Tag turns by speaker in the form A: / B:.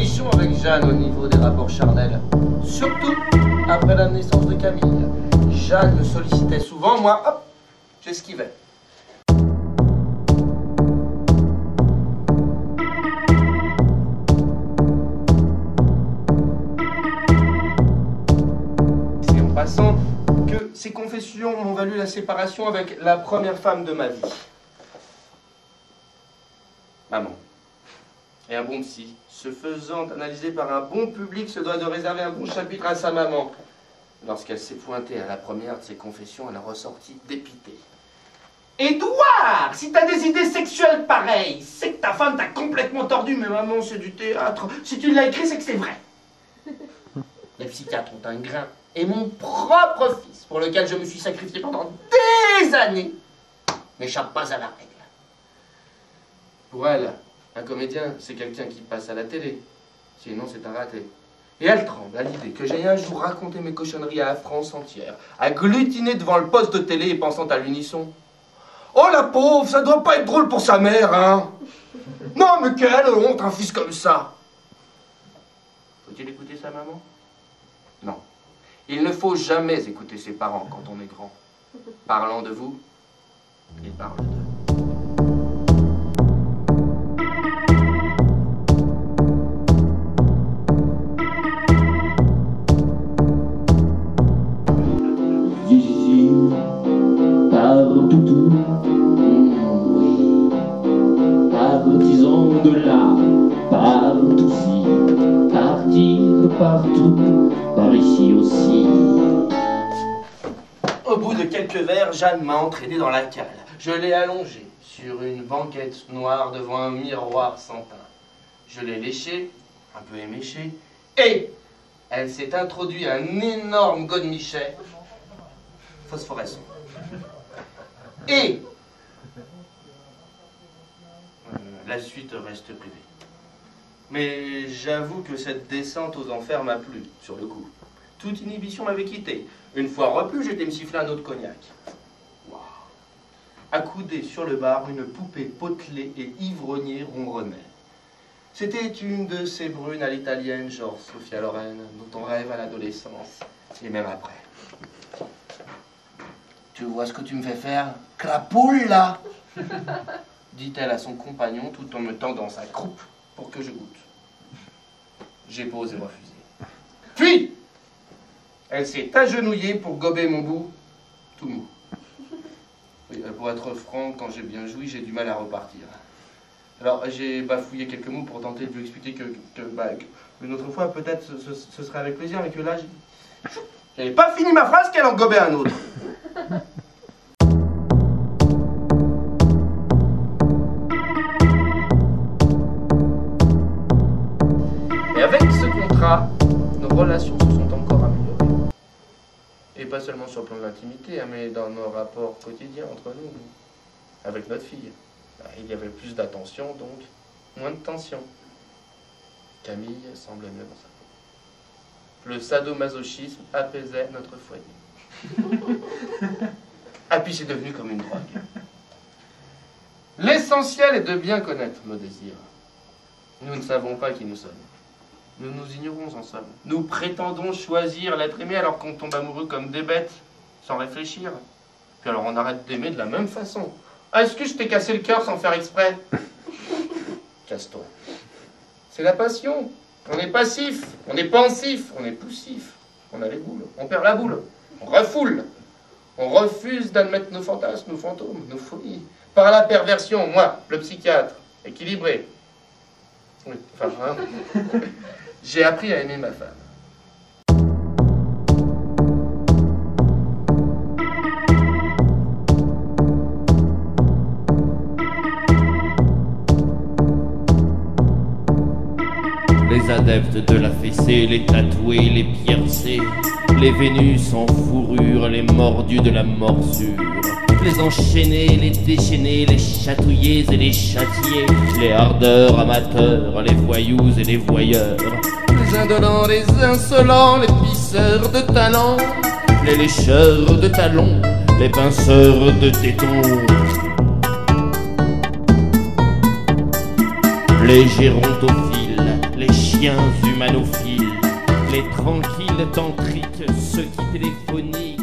A: folichon avec Jeanne au niveau des rapports charnels. Surtout après la naissance de Camille. Jeanne me sollicitait souvent, moi, hop, j'esquivais. C'est en passant que ces confessions m'ont valu la séparation avec la première femme de ma vie. Maman. Et un bon psy, se faisant analyser par un bon public, se doit de réserver un bon chapitre à sa maman. Lorsqu'elle s'est pointée à la première de ses confessions, elle a ressorti dépitée. Édouard, si t'as des idées sexuelles pareilles, c'est que ta femme t'a complètement tordu, mais maman, c'est du théâtre. Si tu l'as écrit, c'est que c'est vrai. Les psychiatres ont un grain. Et mon propre fils, pour lequel je me suis sacrifié pendant des années, n'échappe pas à la règle. Pour elle, un comédien, c'est quelqu'un qui passe à la télé. Sinon, c'est un raté. Et elle tremble à l'idée que j'aille un jour raconter mes cochonneries à la France entière, agglutiner devant le poste de télé et pensant à l'unisson. Oh la pauvre, ça doit pas être drôle pour sa mère, hein. Non, mais quelle honte, un fils comme ça. Faut-il écouter sa maman? Non. Il ne faut jamais écouter ses parents quand on est grand. Parlant de vous, ils parlent d'eux.
B: Partout, par ici aussi.
A: Au bout de quelques verres, Jeanne m'a entraîné dans la cale. Je l'ai allongée sur une banquette noire devant un miroir sans teint. Je l'ai léchée, un peu éméchée, et elle s'est introduite un énorme godemichet phosphorescent. Et la suite reste privée. Mais j'avoue que cette descente aux enfers m'a plu, sur le coup. Toute inhibition m'avait quitté. Une fois repu, j'étais me siffler un autre cognac. Wow. Accoudée sur le bar, une poupée potelée et ivrognier ronronnait. C'était une de ces brunes à l'italienne, genre Sophia Loren, dont on rêve à l'adolescence, et même après. Tu vois ce que tu me fais faire? Crapoule, là dit-elle à son compagnon tout en me tendant sa croupe pour que je goûte. J'ai pas osé refuser. Puis, elle s'est agenouillée pour gober mon bout tout mou. Oui, pour être franc, quand j'ai bien joui, j'ai du mal à repartir. Alors, j'ai bafouillé quelques mots pour tenter de lui expliquer que une autre fois, peut-être, ce serait avec plaisir, mais que là, j'avais pas fini ma phrase qu'elle en gobait un autre. Et avec ce contrat, nos relations se sont encore améliorées. Et pas seulement sur le plan de l'intimité, hein, mais dans nos rapports quotidiens entre nous, avec notre fille. Il y avait plus d'attention, donc moins de tension. Camille semblait mieux dans sa peau. Le sadomasochisme apaisait notre foyer. Ah, puis c'est devenu comme une drogue. L'essentiel est de bien connaître nos désirs. Nous ne savons pas qui nous sommes. Nous nous ignorons en somme. Nous prétendons choisir l'être aimé alors qu'on tombe amoureux comme des bêtes, sans réfléchir. Puis alors on arrête d'aimer de la même façon. Ah, est-ce que je t'ai cassé le cœur sans faire exprès? Casse-toi. C'est la passion. On est passif, on est pensif, on est poussif. On a les boules, on perd la boule, on refoule. On refuse d'admettre nos fantasmes, nos fantômes, nos folies. Par la perversion, moi, le psychiatre, équilibré. Oui, enfin, hein. J'ai appris à aimer ma femme.
B: Les adeptes de la fessée, les tatoués, les piercés, les Vénus en fourrure, les mordus de la morsure, les enchaînés, les déchaînés, les chatouillés et les châtiés, les ardeurs amateurs, les voyous et les voyeurs, les indolents, les insolents, les pisseurs de talent, les lécheurs de talons, les pinceurs de tétons, les gérontophiles, les chiens chiens humanophiles, les tranquilles tantriques, ceux qui téléphoniques,